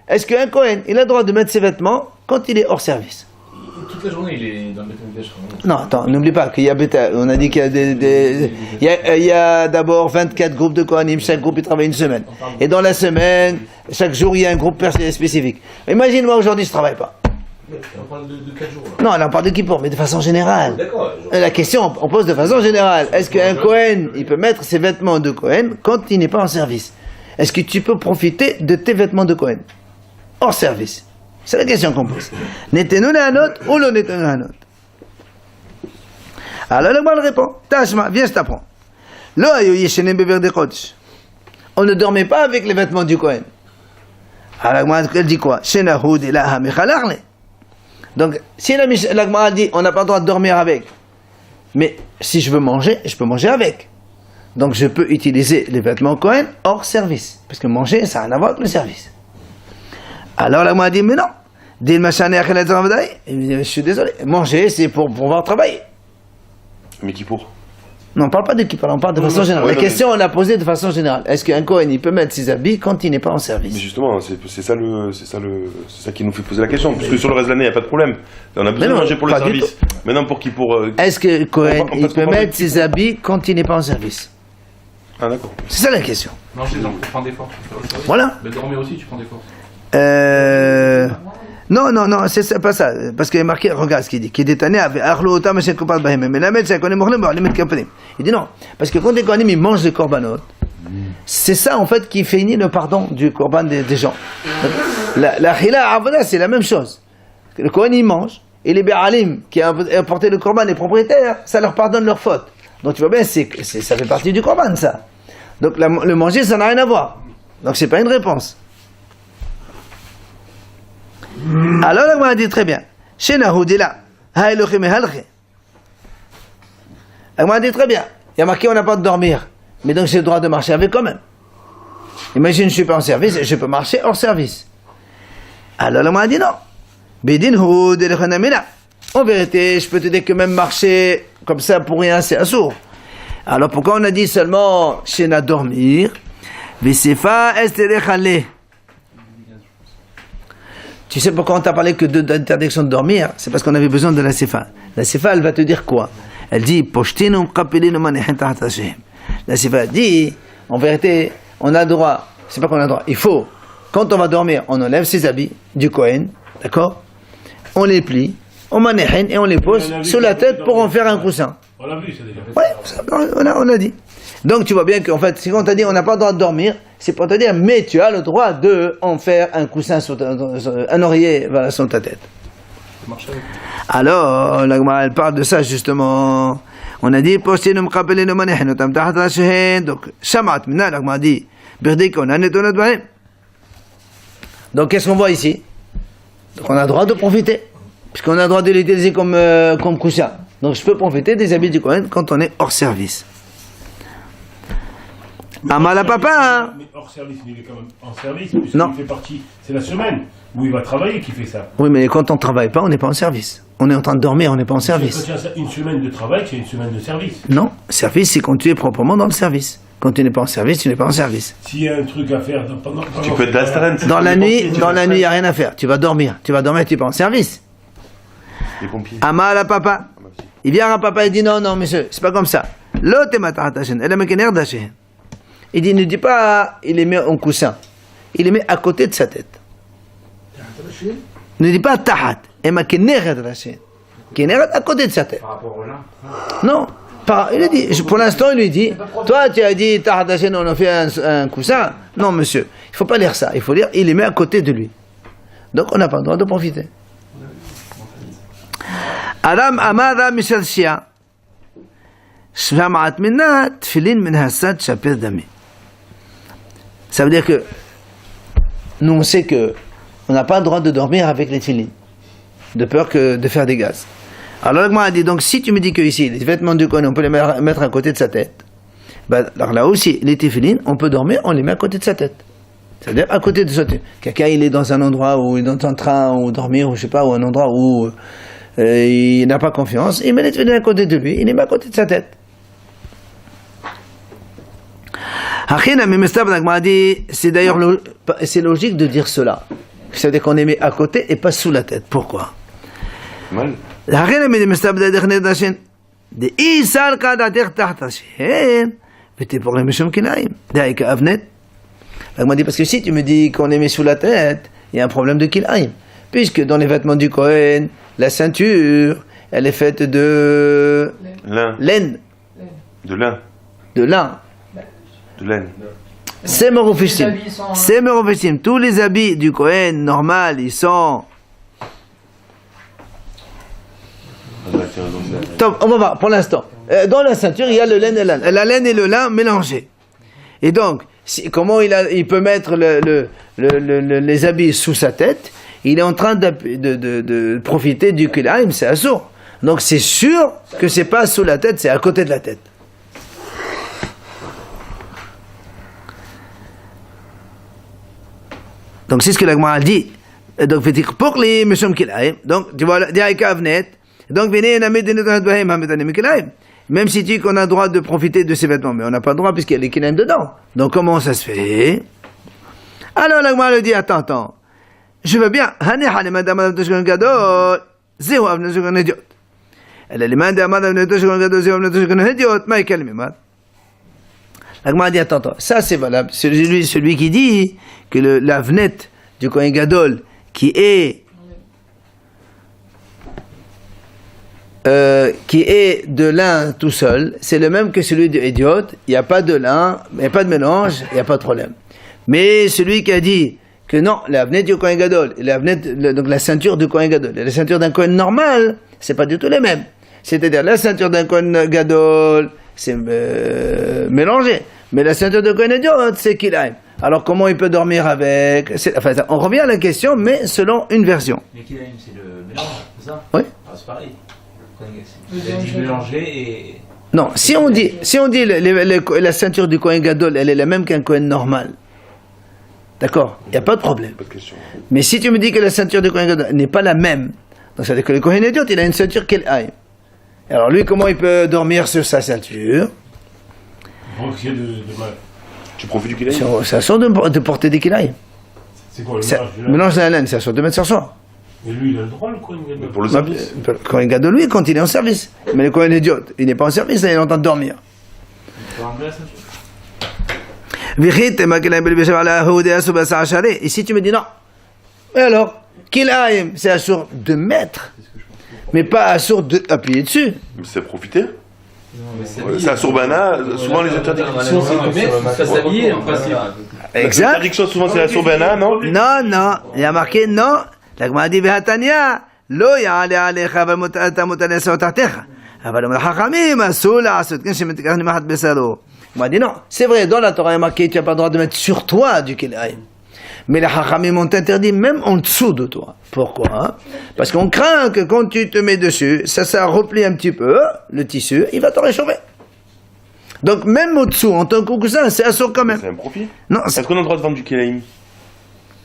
Est-ce qu'un Kohen, il a le droit de mettre ses vêtements quand il est hors service? Toute la journée, il est dans le béton de Non, attends, n'oublie pas qu'il y a on a dit qu'il y a il y a d'abord 24 groupes de Kohanim, chaque groupe il travaille une semaine. Et dans la semaine, chaque jour il y a un groupe spécifique. Imagine-moi aujourd'hui je travaille pas. On parle de 4 jours. Non, là on parle de Kippour, mais de façon générale. D'accord. La question, on pose de façon générale. Est-ce qu'un Kohen, il peut mettre ses vêtements de Kohen quand il n'est pas en service? Est-ce que tu peux profiter de tes vêtements de Kohen hors service? C'est la question qu'on pose. Netenu lehanot ou lo netenu lehanot? Alors le mal répond. Tashma, viens, je t'apprends. Lo ayu yeshenem beverde kodesh. On ne dormait pas avec les vêtements du Kohen. Alors elle dit quoi? Shenahu delaha mechalachle. Donc, si l'agma dit on n'a pas le droit de dormir avec, mais si je veux manger, je peux manger avec. Donc je peux utiliser les vêtements Kohen hors service. Parce que manger, ça n'a rien à voir avec le service. Alors la m'a dit, mais non. Dit le machin, je suis désolé. Manger, c'est pour pouvoir travailler. Mais qui pour? Non, on ne parle pas de qui parle, on parle de façon générale. La question, on l'a posée de façon générale. Est-ce qu'un Kohen, il peut mettre ses habits quand il n'est pas en Mais service? justement, c'est ça qui nous fait poser la question. Parce que sur le reste de l'année, il n'y a pas de problème. On a besoin de manger pour le pas du service. Maintenant, pour qui? Pour. Est-ce que Kohen, on il peut peut pas mettre ses habits quand il n'est pas en service? Ah, d'accord. C'est ça la question. Manger, donc, tu prends des forces. Voilà. Mais dormir aussi, tu prends des forces. Non, c'est pas ça. Parce qu'il est marqué, regarde ce qu'il dit. Il dit non. Parce que quand les Kohanim, ils mangent les korbanot, c'est ça, en fait, qui finit le pardon du korban des gens. La chila avoda, c'est la même chose. Le Kohen, il mange, et les Bé'alim, qui ont apporté le korban, les propriétaires, ça leur pardonne leurs fautes. Donc tu vois bien, ça fait partie du korban, ça. Donc le manger, ça n'a rien à voir. Donc c'est pas une réponse. Alors la Gemara dit très bien. Chez Nahoudila, Haïloché Mehalché. La Gemara dit très bien. Il y a marqué on n'a pas de dormir. Mais donc j'ai le droit de marcher avec quand même. Imagine, je ne suis pas en service, je peux marcher hors service. Alors la Gemara dit non. Bidin Houd et en vérité, je peux te dire que même marcher comme ça pour rien, c'est assourd. Alors pourquoi on a dit seulement chez na dormir? Vesefa esterechale. Tu sais pourquoi on t'a parlé que d'interdiction de dormir? C'est parce qu'on avait besoin de la Sefa. La Sefa, elle va te dire quoi? Elle dit, la Sefa dit, en vérité, on a le droit, c'est pas qu'on a le droit, il faut, quand on va dormir, on enlève ses habits du Kohen, d'accord? On les plie, on manehen et on les pose sur la tête pour en faire un coussin. On l'a vu, c'est déjà fait. Ouais, on a dit. Donc tu vois bien qu'en fait, si on t'a dit on n'a pas le droit de dormir, c'est pour te dire, mais tu as le droit de en faire un coussin, un oreiller voilà, sur ta tête. Alors, la Gemara, elle parle de ça justement. On a dit, donc, Shamat, maintenant, la Gemara dit, donc qu'est-ce qu'on voit ici? Donc on a le droit de profiter, puisqu'on a le droit de l'utiliser comme coussin. Donc je peux profiter des habits du Kohen quand on est hors service. Amala papa, hein? Mais hors service, mais il est quand même en service, puisqu'il Non. fait partie, c'est la semaine où il va travailler qui fait ça. Oui, mais quand on ne travaille pas, on n'est pas en service. On est en train de dormir, on n'est pas en Quand service. tu as une semaine de travail, tu as une semaine de service. Non, service, c'est quand tu es proprement dans le service. Quand tu n'es pas en service, tu n'es pas en service. S'il y a un truc à faire pendant Tu peux être d'astreinte. Dans la nuit, il n'y a rien à faire. Tu vas dormir, tu n'es pas en service. Les pompiers. Amala papa. Il vient à papa et dit non, monsieur, c'est pas comme ça. Il dit, ne dis pas, il les met en coussin. Il les met à côté de sa tête. Ne dis pas tahat. Keneret à côté de sa tête. Par rapport au lin. Non. Il a dit, pour l'instant, il lui dit, toi, tu as dit tahat Hashem, on a fait un coussin. Non, monsieur. Il ne faut pas lire ça. Il faut lire, il les met à côté de lui. Donc, on n'a pas le droit de profiter. Adam Amada Michel Shia. Shamaat minna tfilin min hasad shapir dami. Ça veut dire que nous on sait que on n'a pas le droit de dormir avec les tefillin, de peur de faire des gaz. Alors le a dit donc si tu me dis que ici les vêtements du Kohen on peut les mettre à côté de sa tête, ben, alors là aussi les tefillin on peut dormir, on les met à côté de sa tête. C'est-à-dire à côté de sa tête. Quelqu'un il est dans un endroit où il est en train ou dormir ou je sais pas, ou un endroit où il n'a pas confiance, il met les tefillin à côté de lui, il les met à côté de sa tête. C'est d'ailleurs c'est logique de dire cela. C'est-à-dire qu'on les met à côté et pas sous la tête. Pourquoi? Mal. Parce que si tu me dis qu'on les met sous la tête, il y a un problème de kilaim. Puisque dans les vêtements du Kohen, la ceinture, elle est faite de laine. De lin. De lin. De laine. C'est Merofishim. C'est Merofishim. Tous les habits du Kohen, normal, ils sont... Top, on va voir, pour l'instant. Dans la ceinture, il y a le laine et la laine et le lin mélangés. Et donc, comment il peut mettre les habits sous sa tête? Il est en train de profiter du kilaim, c'est assourd. Donc c'est sûr que c'est pas sous la tête, c'est à côté de la tête. Donc c'est ce que la Gemara dit. Et donc vetikh pokli mishum kilaim. Donc tu vois, diaika avnet. Donc venez named denetanat bahem hametanim kilaim. Même si tu dis qu'on a le droit de profiter de ces vêtements, mais on n'a pas le droit puisqu'il y a les kilaim dedans. Donc comment ça se fait? Alors la Gemara lui dit, attends. Je veux bien. Hani hani madame tashkon gadol. Zehu avnet tashkon idiot. Elle les mande madame tashkon gadol zehu avnet tashkon idiot. Ma ikalmi mat. La Gemara dit, attends. Ça c'est valable. Celui qui dit que la venette du Kohen Gadol qui est de lin tout seul, c'est le même que celui de Idiot. Il n'y a pas de lin, il n'y a pas de mélange, il n'y a pas de problème. Mais celui qui a dit que non, la venette du Kohen Gadol, donc la ceinture du Kohen Gadol, et la ceinture d'un Kohen normal, c'est pas du tout les mêmes. C'est-à-dire la ceinture d'un Kohen Gadol, c'est mélangé. Mais la ceinture de Kohen Idiot, c'est Kilaim. Alors comment il peut dormir avec? Enfin, on revient à la question, mais selon une version. Mais Kilaim, c'est le mélange, c'est ça? Oui. Ah, c'est pareil. Il a dit mélanger et. Non, si on dit la ceinture du Kohen Gadol, elle est la même qu'un Kohen normal. D'accord? Il n'y a pas de problème. Pas de question. Mais si tu me dis que la ceinture du Kohen Gadol n'est pas la même, donc ça veut dire que le Kohen Idiot, il a une ceinture qu'elle aille. Alors lui, comment il peut dormir sur sa ceinture? Bon, qu'il y a de mal. Tu profites du kilaim? C'est à soi de porter des kilaïs. C'est quoi le C'est mélange là mélange de la laine, c'est à soi de mettre sur soi. Mais lui, il a le droit, le Kohen Gadol. Pour le service. Le Kohen Gadol, lui, quand il est en service. Mais le Kohen Idiot, il n'est pas en service, il est en train de dormir. Il faut enlever la ceinture. Et si tu me dis non, et alors, kilaïm, c'est assur de mettre, mais pas assur d'appuyer dessus. Mais c'est profiter. C'est à Sourbana, souvent les interdictions. C'est de mettre, ça s'habiller en principe. Exact. L'interdiction souvent c'est à Sourbana, non? Non, il y a marqué non. La Gemara dit Vehatania, lo ya'ale alecha v'ata mutane sotatecha. Aval hachamim asur la'asot ken shemetikach nimahat besaro. On m'a dit non, c'est vrai, dans la Torah il y a marqué tu n'as pas le droit de mettre sur toi du kilaïm. Mais les hachamim ont interdit même en dessous de toi. Pourquoi? Parce qu'on craint que quand tu te mets dessus, ça replie un petit peu le tissu, il va te réchauffer. Donc même au-dessous, en tant que coussin, c'est assourd quand même. C'est un profit. Non, Est-ce qu'on a le droit de vendre du kilaim?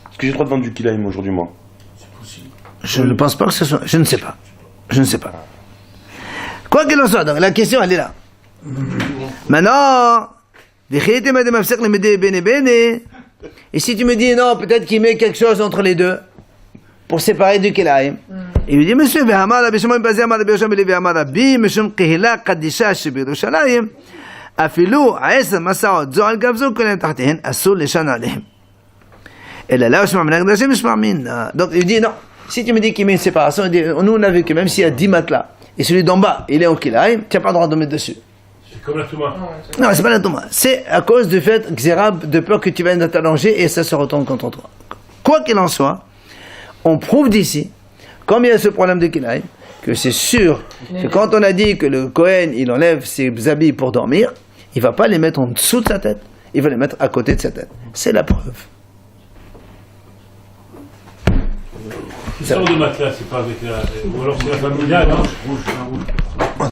Est-ce que j'ai le droit de vendre du kilaim aujourd'hui, moi? je ne pense pas que ce soit... Je ne sais pas. Quoi qu'il en soit, donc la question elle est là. Maintenant, et si tu me dis non, peut-être qu'il met quelque chose entre les deux pour séparer du kilaim. Il lui dit monsieur, donc il dit non. Si tu me dis qu'il met une séparation, il dit, nous on a vu que même s'il y a 10 matelas et celui d'en bas il est en kilaim, tu n'as pas le droit de mettre dessus. C'est comme la Touma. Non, c'est pas la Touma. C'est à cause du fait, Xérab, de peur que tu viennes de t'allonger et ça se retourne contre toi. Quoi qu'il en soit, on prouve d'ici, comme il y a ce problème de kilaim, que c'est sûr que quand on a dit que le Kohen, il enlève ses habits pour dormir, il va pas les mettre en dessous de sa tête, il va les mettre à côté de sa tête. C'est la preuve. L'histoire de matelas, c'est pas avec la. Ou alors c'est la famille là, non?